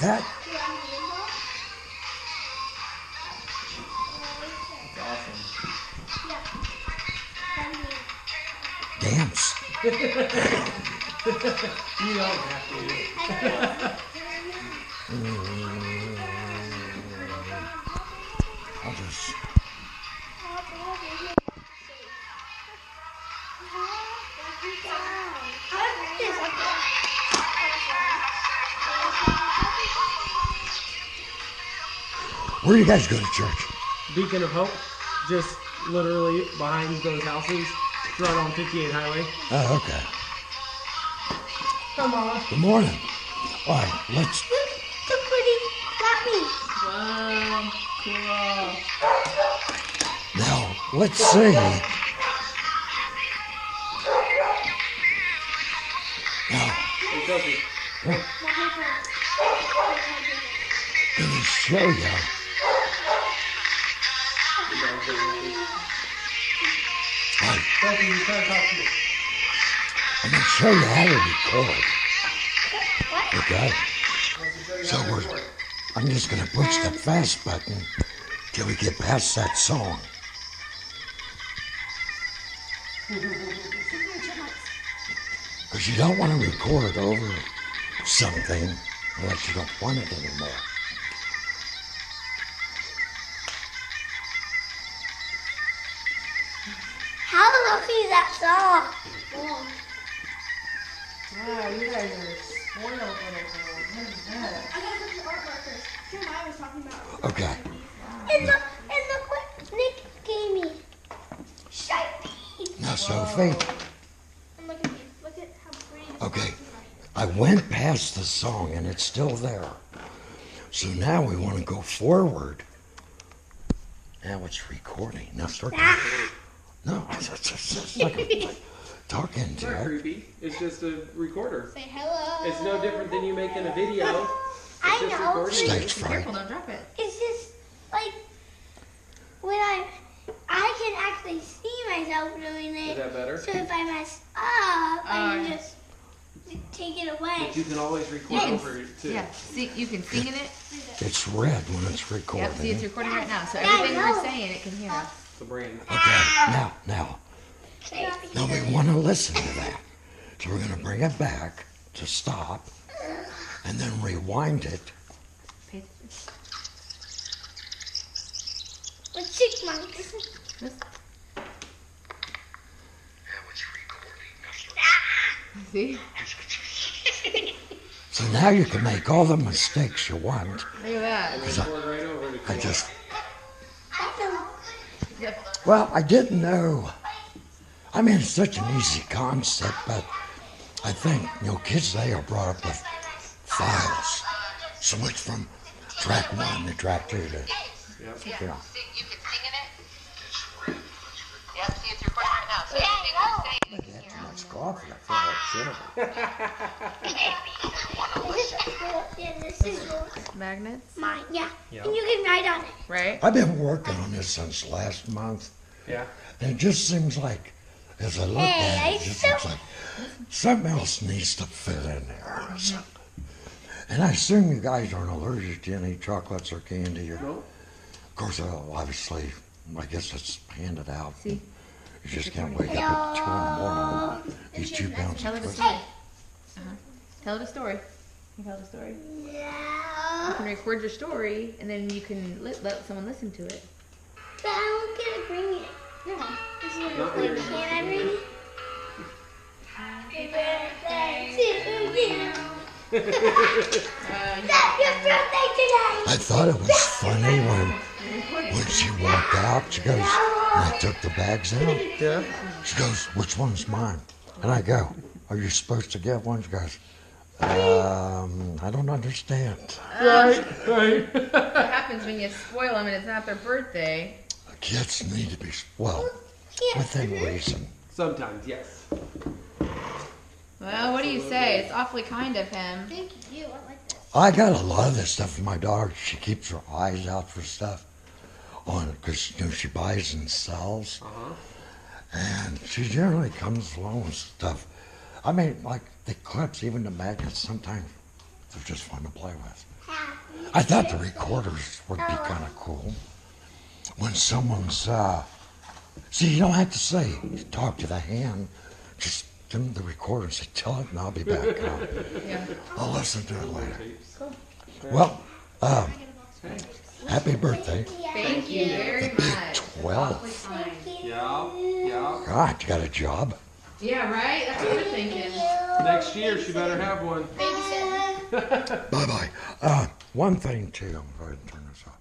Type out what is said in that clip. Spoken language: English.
like that? Dance. You don't have to. I'll just... Where do you guys go to church? Beacon of Hope, just literally behind those houses, right on 58 Highway. Oh, okay. Come on. Good morning. All right, let's... Look what he got me. Wow, cool. Now, let's see. Now, let me show you. Right. I'm going to show you how to record. Okay? So I'm just going to push the fast button till we get past that song. Because you don't want to record over something unless you don't want it anymore. How long is that song? Wow, you guys are spoiled little girls. What is that? I gotta look at the artwork first. Kim and I was talking about. Okay. And look what Nick gave me. Shiny. Now, Sophie, And look at these. Look at how pretty this okay, is. I went past the song and it's still there. So now we want to go forward. Now it's recording. Now start. No, it's like talking It's to not it. creepy. It's just a recorder. Say hello. It's no different than you making a video. I It's just know. recording. Stage Be fright. careful, don't drop it. It's just like when I can actually see myself doing Is it. that better? So if I mess up, I can yeah. just take it away. But you can always record Yeah, over it too. Yeah, see, you can sing in it. It's red when it's Yep, see, it's recording. recording right now. So Yeah, I everything we're know. saying, it can hear us. The brain. Okay, now we want to listen to that. So we're going to bring it back to stop and then rewind it. Pay- With chipmunks. This, Now it's recording. see? So now you can make all the mistakes you want. Look at that. And record right over to I just, Yep. well, I didn't know. I mean, it's such an easy concept, but I think, kids today are brought up with files. So much from track 1 to track 2 to, Yep. yeah. You can sing in it. Yep, see, it's recording right now. So everything we're saying, it can That's hear too us. much coffee. I feel like Yeah, this is yours. Magnets, Mine, yeah. Yeah. And you can write on it. right? I've been working on this since last month, Yeah. and it just seems like, as I look Hey, at it, it just I seems like something else needs to fit in there. So- and I assume you guys aren't allergic to any chocolates or candy. Or, Nope. of course, obviously, I guess it's handed out. See? You just can't wake up at 2 in the morning and eat 2 pounds Tell of it a pussy. story. Tell it a story. You tell it a story. You Yeah. can record your story, and then you can let someone listen to it. But I don't get to bring it. Yeah. This is what Not it's very like. Can I bring it? Happy birthday to you. Happy birthday today. I thought it was funny when she walked out. She goes, and I took the bags out. Yeah. She goes, which one's mine? And I go, are you supposed to get one? She goes, I don't understand. Right. What happens when you spoil them and it's not their birthday? Kids need to be, well, within reason. Sometimes, yes. Well, what do you say? It's awfully kind of him. Thank you. I like this. I got a lot of this stuff for my dog. She keeps her eyes out for stuff on it because she buys and sells. Uh-huh. And she generally comes along with stuff. I mean, like the clips, even the magnets, sometimes they're just fun to play with. I thought the recorders would be kind of cool. When someone's, see, you don't have to say, talk to the hand. Just give them the recorder and say, tell it and I'll be back. Yeah. I'll listen to it later. Well, happy birthday. Thank you very Big much. 12. Awfully kind. Yeah, yeah. God, you got a job? Yeah, right? That's what we're thinking. Next year she better have one. Babysit. Bye-bye. One thing, too. I'm going to turn this off.